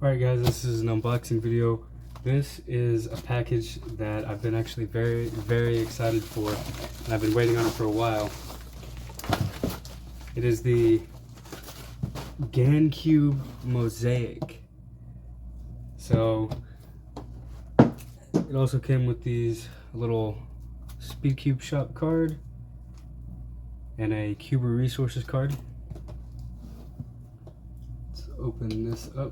Alright guys, this is an unboxing video. This is a package that I've been actually very excited for, and I've been waiting on it for a while. It is the GameCube Mosaic. So it also came with these little Speedcube shop card and a Cuber Resources card. Let's open this up.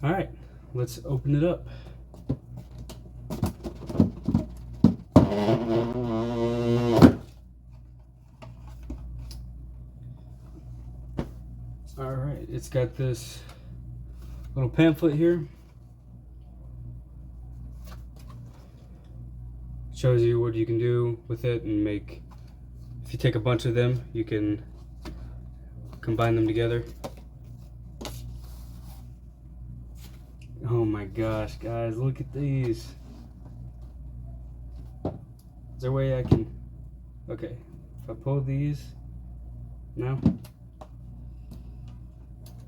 All right, let's open it up. All right, it's got this little pamphlet here. Shows you what you can do with it and make. If you take a bunch of them, you can combine them together. Oh my gosh, guys, look at these. Is there a way I can... Okay, if I pull these... No?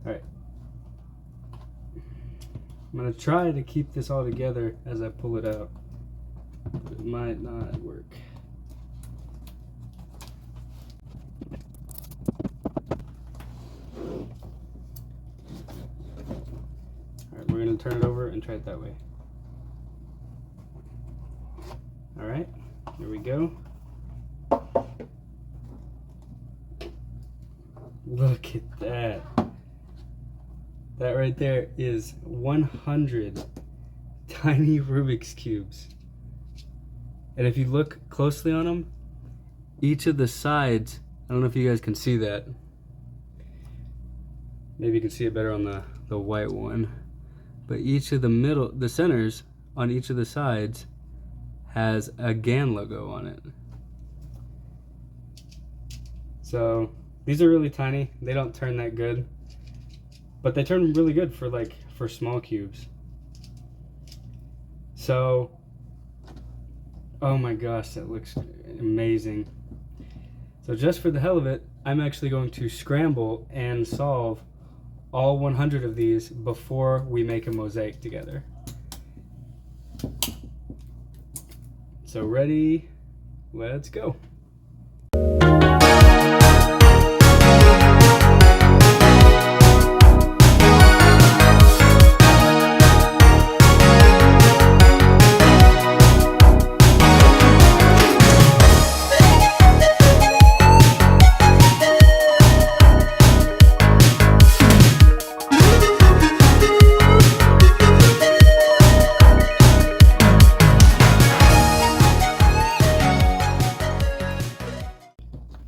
Alright. I'm gonna try to keep this all together as I pull it out. But it might not work. We're going to turn it over and try it that way. Alright, here we go. Look at that. That right there is 100 tiny Rubik's Cubes. And if you look closely on them, each of the sides, I don't know if you guys can see that. Maybe you can see it better on the white one. But each of the centers on each of the sides has a GAN logo on it. So these are really tiny. They don't turn that good, but they turn really good for small cubes. So, oh my gosh, that looks amazing. So just for the hell of it, I'm actually going to scramble and solve all 100 of these before we make a mosaic together. So ready, let's go.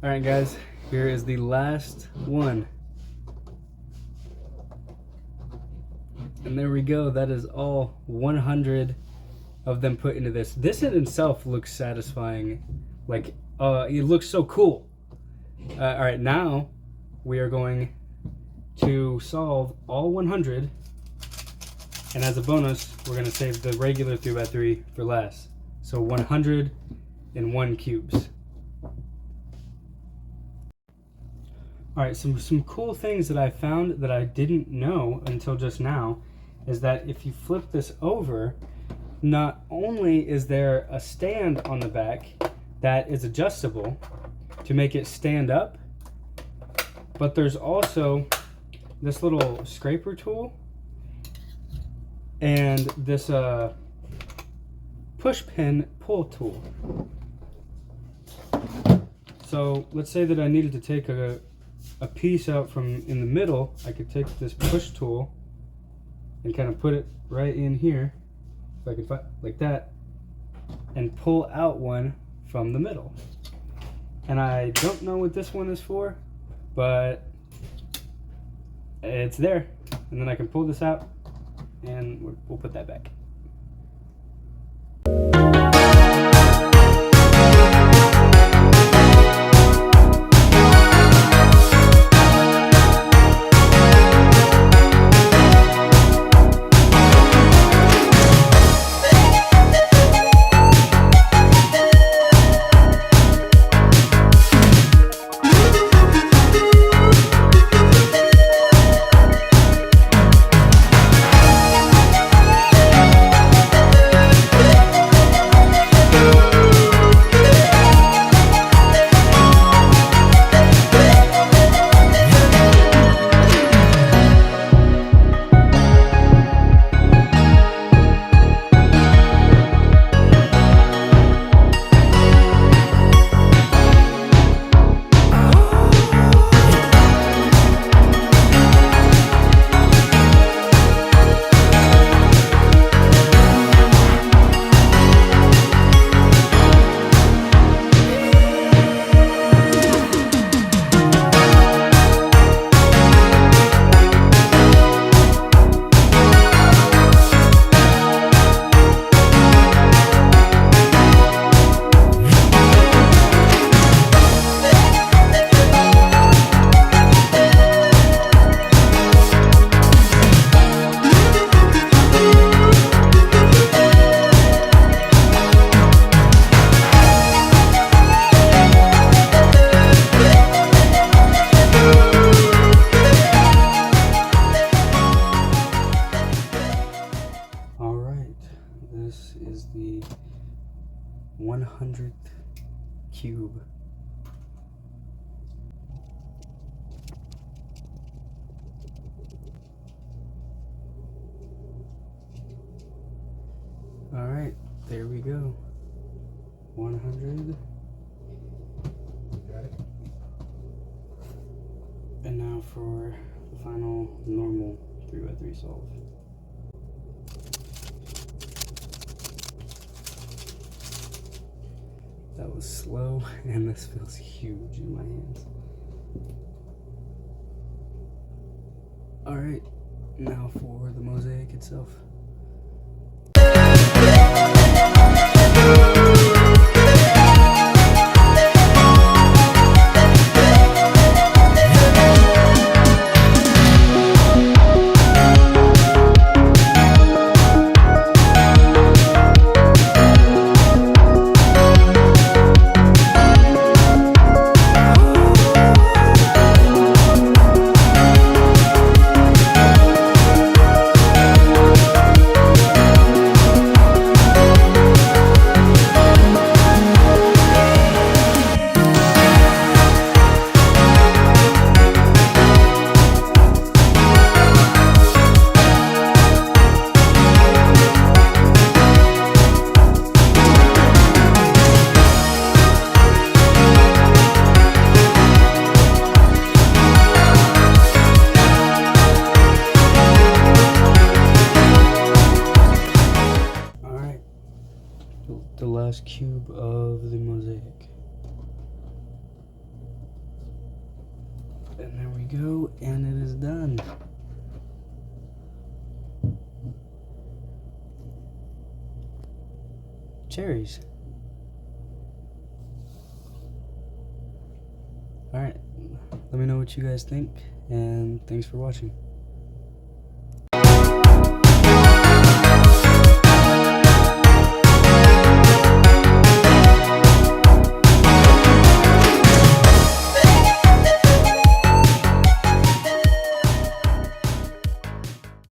Alright guys, here is the last one. And there we go, that is all 100 of them put into this. This in itself looks satisfying, like, it looks so cool. Alright, now we are going to solve all 100, and as a bonus, we're going to save the regular 3x3 for last. So 101 cubes. Alright, some cool things that I found that I didn't know until just now is that if you flip this over, not only is there a stand on the back that is adjustable to make it stand up, but there's also this little scraper tool and this push pin pull tool. So let's say that I needed to take a piece out from in the middle. I could take this push tool and kind of put it right in here, if I could find, like that, and pull out one from the middle. And I don't know what this one is for, but it's there. And then I can pull this out and we'll put that back. cube. All right, there we go. 100. Got it? And now for the final normal 3x3 solve. That was slow, and this feels huge in my hands. All right, now for the mosaic itself. The last cube of the mosaic. And there we go, and it is done. Cherries. Alright, let me know what you guys think, and thanks for watching.